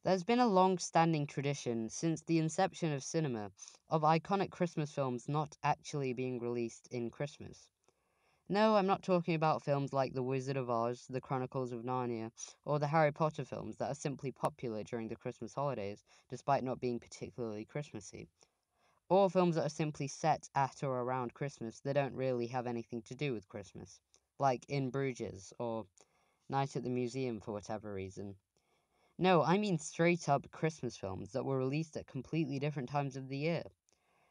There's been a long-standing tradition since the inception of cinema of iconic Christmas films not actually being released in Christmas. No, I'm not talking about films like The Wizard of Oz, The Chronicles of Narnia, or the Harry Potter films that are simply popular during the Christmas holidays, despite not being particularly Christmassy. Or films that are simply set at or around Christmas that don't really have anything to do with Christmas, like In Bruges or Night at the Museum for whatever reason. No, I mean straight up Christmas films that were released at completely different times of the year.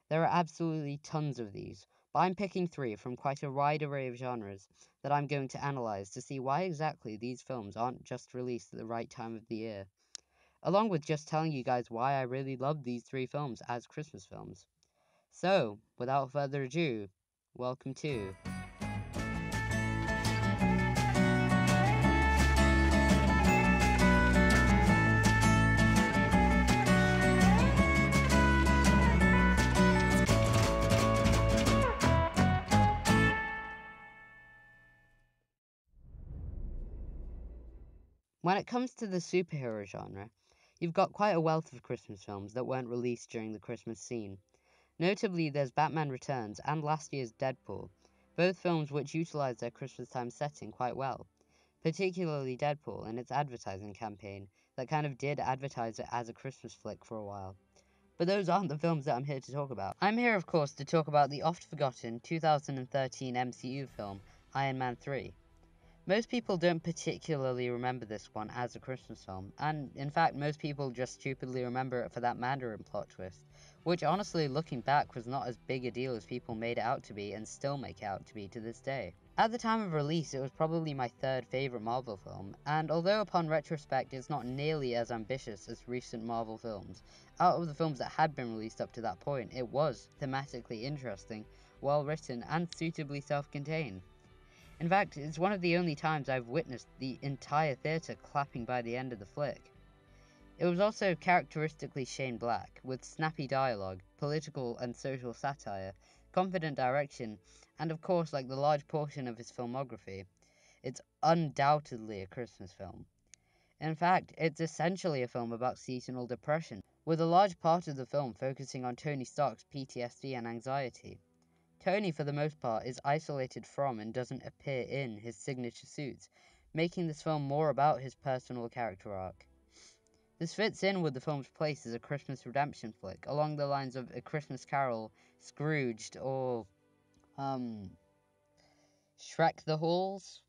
There are absolutely tons of these, but I'm picking three from quite a wide array of genres that I'm going to analyze to see why exactly these films aren't just released at the right time of the year, along with just telling you guys why I really love these three films as Christmas films. So, without further ado, welcome to When it comes to the superhero genre, you've got quite a wealth of Christmas films that weren't released during the Christmas scene. Notably, there's Batman Returns and last year's Deadpool, both films which utilize their Christmas time setting quite well, particularly Deadpool and its advertising campaign that kind of did advertise it as a Christmas flick for a while. But those aren't the films that I'm here to talk about. I'm here, of course, to talk about the oft-forgotten 2013 MCU film, Iron Man 3. Most people don't particularly remember this one as a Christmas film, and in fact most people just stupidly remember it for that Mandarin plot twist, which honestly looking back was not as big a deal as people made it out to be and still make it out to be to this day. At the time of release it was probably my third favourite Marvel film, and although upon retrospect it's not nearly as ambitious as recent Marvel films, out of the films that had been released up to that point it was thematically interesting, well written and suitably self-contained. In fact, it's one of the only times I've witnessed the entire theatre clapping by the end of the flick. It was also characteristically Shane Black, with snappy dialogue, political and social satire, confident direction, and of course, like the large portion of his filmography, it's undoubtedly a Christmas film. In fact, it's essentially a film about seasonal depression, with a large part of the film focusing on Tony Stark's PTSD and anxiety. Tony, for the most part, is isolated from and doesn't appear in his signature suits, making this film more about his personal character arc. This fits in with the film's place as a Christmas redemption flick, along the lines of A Christmas Carol, Scrooged, or, Shrek the Halls.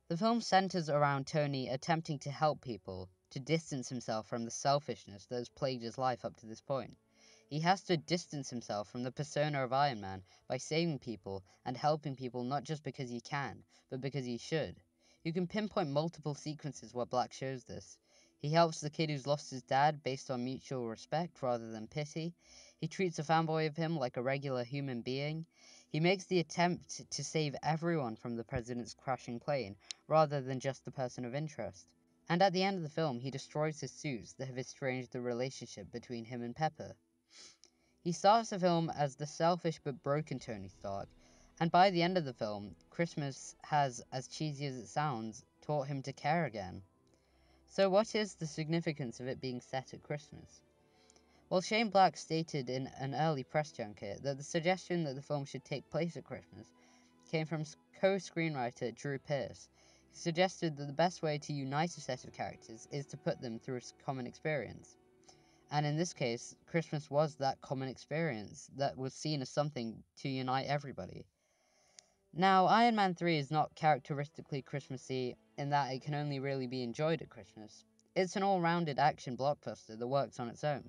The film centers around Tony attempting to help people, to distance himself from the selfishness that has plagued his life up to this point. He has to distance himself from the persona of Iron Man by saving people and helping people not just because he can, but because he should. You can pinpoint multiple sequences where Black shows this. He helps the kid who's lost his dad based on mutual respect rather than pity. He treats a fanboy of him like a regular human being. He makes the attempt to save everyone from the president's crashing plane, rather than just the person of interest. And at the end of the film, he destroys his suits that have estranged the relationship between him and Pepper. He starts the film as the selfish but broken Tony Stark, and by the end of the film, Christmas has, as cheesy as it sounds, taught him to care again. So what is the significance of it being set at Christmas? Well, Shane Black stated in an early press junket that the suggestion that the film should take place at Christmas came from co-screenwriter Drew Pearce, who suggested that the best way to unite a set of characters is to put them through a common experience. And in this case, Christmas was that common experience that was seen as something to unite everybody. Now, Iron Man 3 is not characteristically Christmassy in that it can only really be enjoyed at Christmas. It's an all-rounded action blockbuster that works on its own.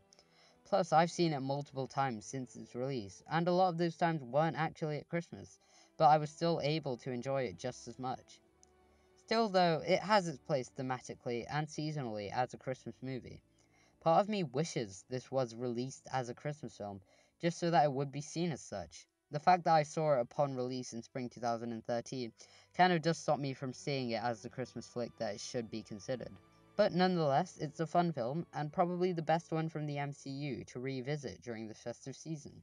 Plus, I've seen it multiple times since its release, and a lot of those times weren't actually at Christmas, but I was still able to enjoy it just as much. Still though, it has its place thematically and seasonally as a Christmas movie. Part of me wishes this was released as a Christmas film, just so that it would be seen as such. The fact that I saw it upon release in spring 2013 kind of does stop me from seeing it as the Christmas flick that it should be considered. But nonetheless, it's a fun film, and probably the best one from the MCU to revisit during the festive season.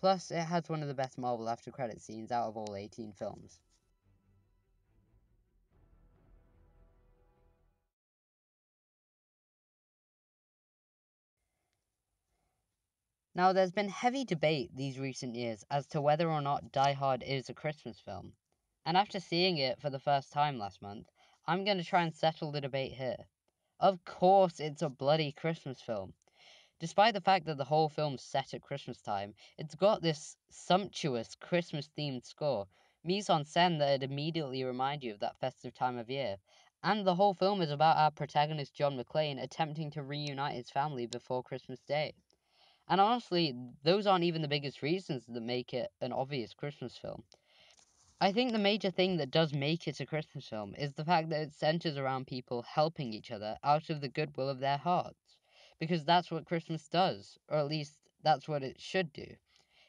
Plus, it has one of the best Marvel after credit scenes out of all 18 films. Now, there's been heavy debate these recent years as to whether or not Die Hard is a Christmas film. And after seeing it for the first time last month, I'm going to try and settle the debate here. Of course, it's a bloody Christmas film. Despite the fact that the whole film's set at Christmas time, it's got this sumptuous Christmas-themed score, mise-en-scène that'd immediately remind you of that festive time of year. And the whole film is about our protagonist John McClane attempting to reunite his family before Christmas Day. And honestly, those aren't even the biggest reasons that make it an obvious Christmas film. I think the major thing that does make it a Christmas film is the fact that it centers around people helping each other out of the goodwill of their hearts. Because that's what Christmas does, or at least that's what it should do.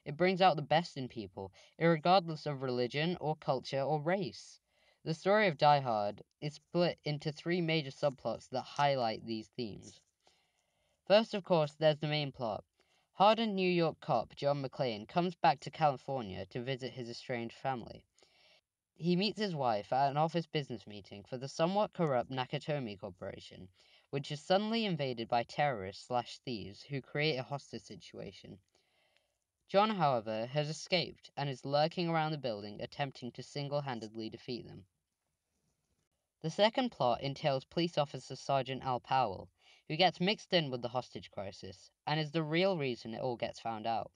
It brings out the best in people, regardless of religion or culture or race. The story of Die Hard is split into three major subplots that highlight these themes. First, of course, there's the main plot. Hardened New York cop John McClane comes back to California to visit his estranged family. He meets his wife at an office business meeting for the somewhat corrupt Nakatomi Corporation, which is suddenly invaded by terrorists/thieves who create a hostage situation. John, however, has escaped and is lurking around the building attempting to single-handedly defeat them. The second plot entails police officer Sergeant Al Powell, who gets mixed in with the hostage crisis, and is the real reason it all gets found out.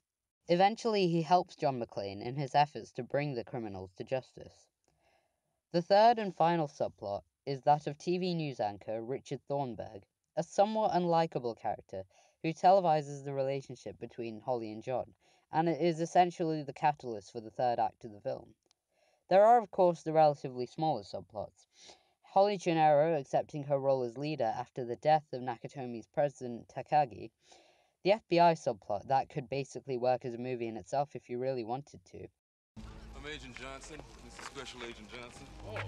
Eventually, he helps John McClane in his efforts to bring the criminals to justice. The third and final subplot is that of TV news anchor Richard Thornburg, a somewhat unlikable character who televises the relationship between Holly and John, and it is essentially the catalyst for the third act of the film. There are, of course, the relatively smaller subplots. Holly Chunero accepting her role as leader after the death of Nakatomi's president Takagi, the FBI subplot that could basically work as a movie in itself if you really wanted to. I'm Agent Johnson. This is Special Agent Johnson. Oh,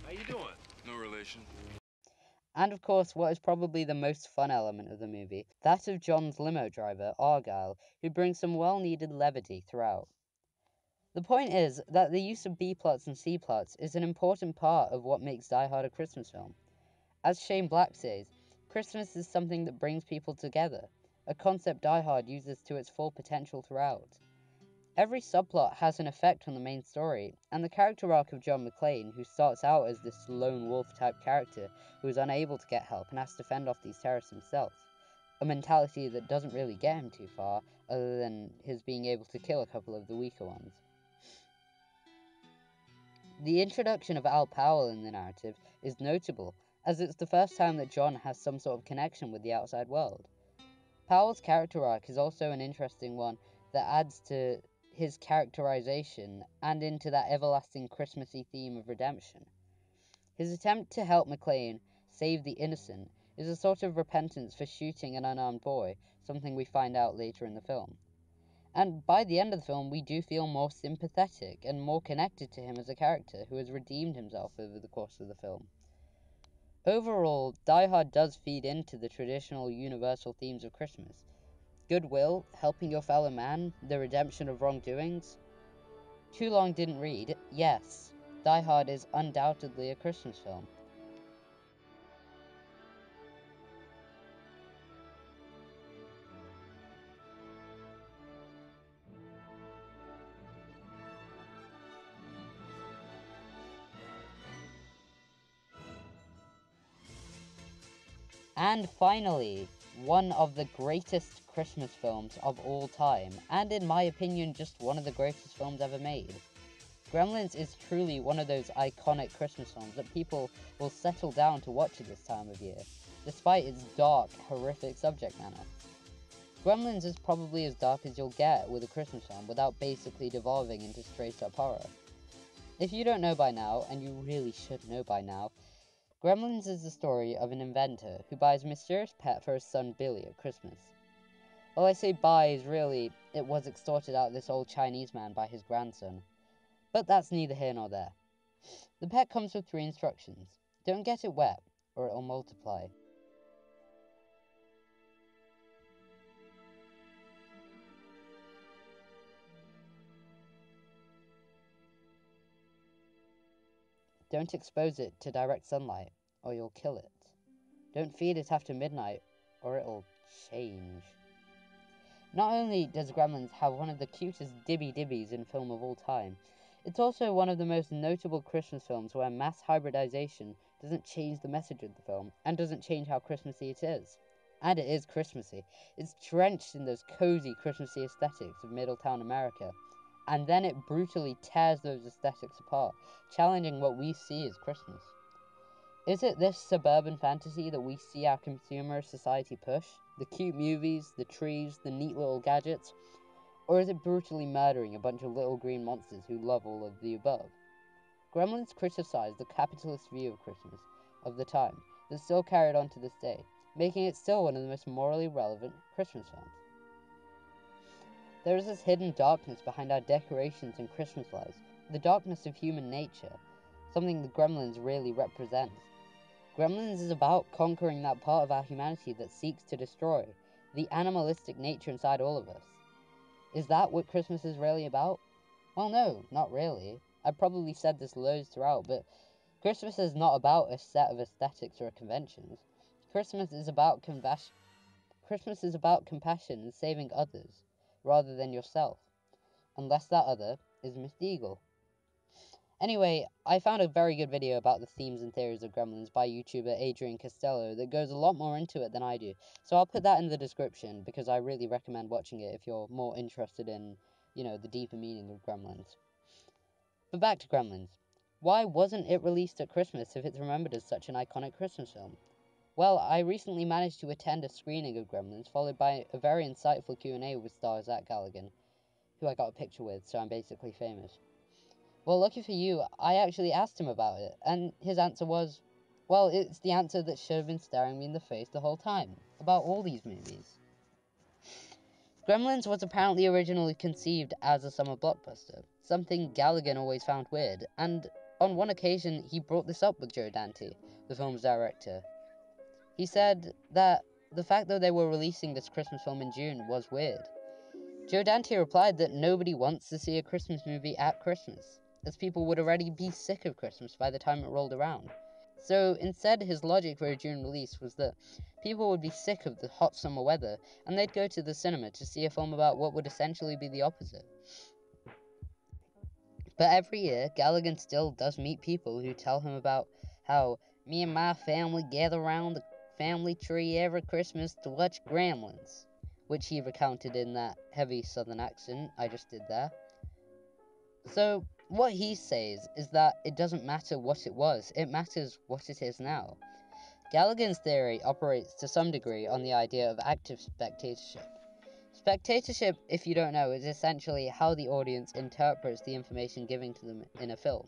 how you doing? No relation. And of course, what is probably the most fun element of the movie, that of John's limo driver, Argyle, who brings some well-needed levity throughout. The point is that the use of B-plots and C-plots is an important part of what makes Die Hard a Christmas film. As Shane Black says, Christmas is something that brings people together, a concept Die Hard uses to its full potential throughout. Every subplot has an effect on the main story, and the character arc of John McClane, who starts out as this lone wolf type character who is unable to get help and has to fend off these terrorists himself, a mentality that doesn't really get him too far, other than his being able to kill a couple of the weaker ones. The introduction of Al Powell in the narrative is notable, as it's the first time that John has some sort of connection with the outside world. Powell's character arc is also an interesting one that adds to his characterization and into that everlasting Christmassy theme of redemption. His attempt to help McClane save the innocent is a sort of repentance for shooting an unarmed boy, something we find out later in the film. And by the end of the film, we do feel more sympathetic and more connected to him as a character who has redeemed himself over the course of the film. Overall, Die Hard does feed into the traditional universal themes of Christmas. Goodwill, helping your fellow man, the redemption of wrongdoings. Too Long Didn't Read, yes, Die Hard is undoubtedly a Christmas film. And finally, one of the greatest Christmas films of all time, and in my opinion, just one of the greatest films ever made. Gremlins is truly one of those iconic Christmas films that people will settle down to watch at this time of year, despite its dark, horrific subject matter. Gremlins is probably as dark as you'll get with a Christmas film without basically devolving into straight-up horror. If you don't know by now, and you really should know by now, Gremlins is the story of an inventor who buys a mysterious pet for his son Billy at Christmas. Well, I say buys, really, it was extorted out of this old Chinese man by his grandson. But that's neither here nor there. The pet comes with 3 instructions. Don't get it wet, or it'll multiply. Don't expose it to direct sunlight, or you'll kill it. Don't feed it after midnight, or it'll change. Not only does Gremlins have one of the cutest dibby-dibbies in film of all time, it's also one of the most notable Christmas films where mass hybridization doesn't change the message of the film, and doesn't change how Christmassy it is. And it is Christmassy. It's drenched in those cozy Christmassy aesthetics of Middletown America, and then it brutally tears those aesthetics apart, challenging what we see as Christmas. Is it this suburban fantasy that we see our consumer society push? The cute movies, the trees, the neat little gadgets? Or is it brutally murdering a bunch of little green monsters who love all of the above? Gremlins criticized the capitalist view of Christmas of the time that still carried on to this day, making it still one of the most morally relevant Christmas films. There is this hidden darkness behind our decorations and Christmas lights, the darkness of human nature, something the Gremlins really represents. Gremlins is about conquering that part of our humanity that seeks to destroy the animalistic nature inside all of us. Is that what Christmas is really about? Well, no, not really. I've probably said this loads throughout, but Christmas is not about a set of aesthetics or conventions. Christmas is about compassion and saving others, rather than yourself. Unless that other is Miss Deagle. Anyway, I found a very good video about the themes and theories of Gremlins by YouTuber Adrian Costello that goes a lot more into it than I do. So I'll put that in the description because I really recommend watching it if you're more interested in, the deeper meaning of Gremlins. But back to Gremlins. Why wasn't it released at Christmas if it's remembered as such an iconic Christmas film? Well, I recently managed to attend a screening of Gremlins, followed by a very insightful Q&A with star Zach Galligan, who I got a picture with, so I'm basically famous. Well, lucky for you, I actually asked him about it, and his answer was, well, it's the answer that should have been staring me in the face the whole time, about all these movies. Gremlins was apparently originally conceived as a summer blockbuster, something Galligan always found weird, and on one occasion he brought this up with Joe Dante, the film's director. He said that the fact that they were releasing this Christmas film in June was weird. Joe Dante replied that nobody wants to see a Christmas movie at Christmas, as people would already be sick of Christmas by the time it rolled around. So instead, his logic for a June release was that people would be sick of the hot summer weather, and they'd go to the cinema to see a film about what would essentially be the opposite. But every year, Galligan still does meet people who tell him about how me and my family gather around the family tree every Christmas to watch Gremlins, which he recounted in that heavy southern accent I just did there. So, what he says is that it doesn't matter what it was, it matters what it is now. Galligan's theory operates to some degree on the idea of active spectatorship. Spectatorship, if you don't know, is essentially how the audience interprets the information given to them in a film.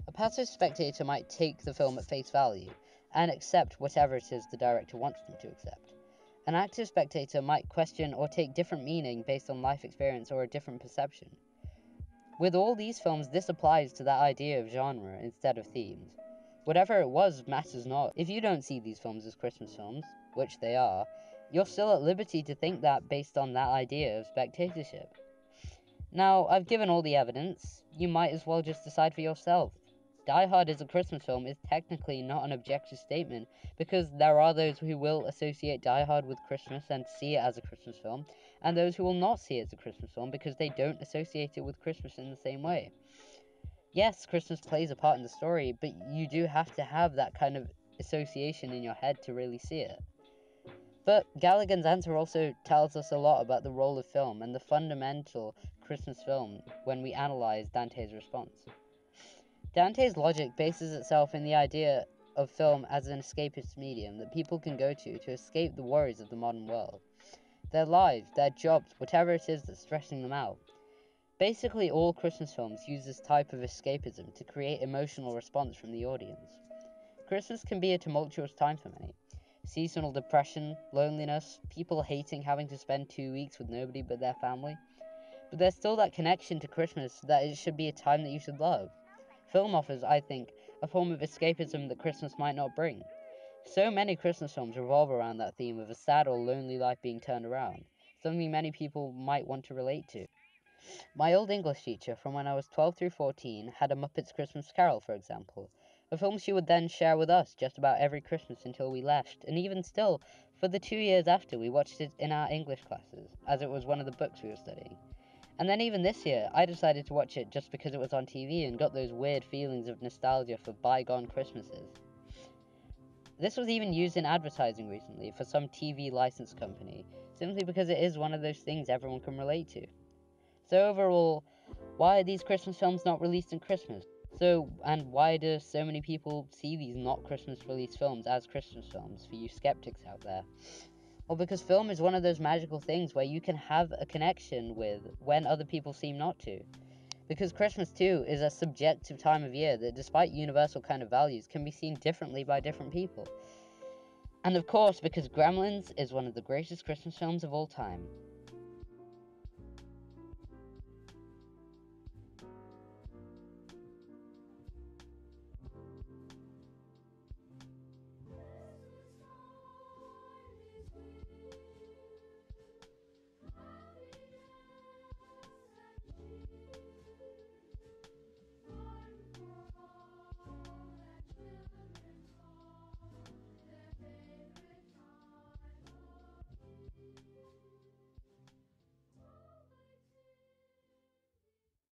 A passive spectator might take the film at face value and accept whatever it is the director wants them to accept. An active spectator might question or take different meaning based on life experience or a different perception. With all these films, this applies to that idea of genre instead of themes. Whatever it was matters not. If you don't see these films as Christmas films, which they are, you're still at liberty to think that based on that idea of spectatorship. Now, I've given all the evidence, you might as well just decide for yourself. Die Hard is a Christmas film is technically not an objective statement, because there are those who will associate Die Hard with Christmas and see it as a Christmas film, and those who will not see it as a Christmas film because they don't associate it with Christmas in the same way. Yes, Christmas plays a part in the story, but you do have to have that kind of association in your head to really see it. But Galligan's answer also tells us a lot about the role of film and the fundamental Christmas film when we analyze Dante's response. Dante's logic bases itself in the idea of film as an escapist medium that people can go to escape the worries of the modern world. Their lives, their jobs, whatever it is that's stressing them out. Basically, all Christmas films use this type of escapism to create emotional response from the audience. Christmas can be a tumultuous time for many. Seasonal depression, loneliness, people hating having to spend 2 weeks with nobody but their family. But there's still that connection to Christmas that it should be a time that you should love. Film offers, I think, a form of escapism that Christmas might not bring. So many Christmas films revolve around that theme of a sad or lonely life being turned around, something many people might want to relate to. My old English teacher from when I was 12 through 14 had A Muppet's Christmas Carol, for example, a film she would then share with us just about every Christmas until we left, and even still, For the 2 years after, we watched it in our English classes, as it was one of the books we were studying. And then even this year, I decided to watch it just because it was on TV and got those weird feelings of nostalgia for bygone Christmases. This was even used in advertising recently for some TV license company, simply because it is one of those things everyone can relate to. So overall, why are these Christmas films not released in Christmas? And why do so many people see these not Christmas released films as Christmas films, for you skeptics out there? Well, because film is one of those magical things where you can have a connection with when other people seem not to. Because Christmas, too, is a subjective time of year that, despite universal kind of values, can be seen differently by different people. And of course, because Gremlins is one of the greatest Christmas films of all time.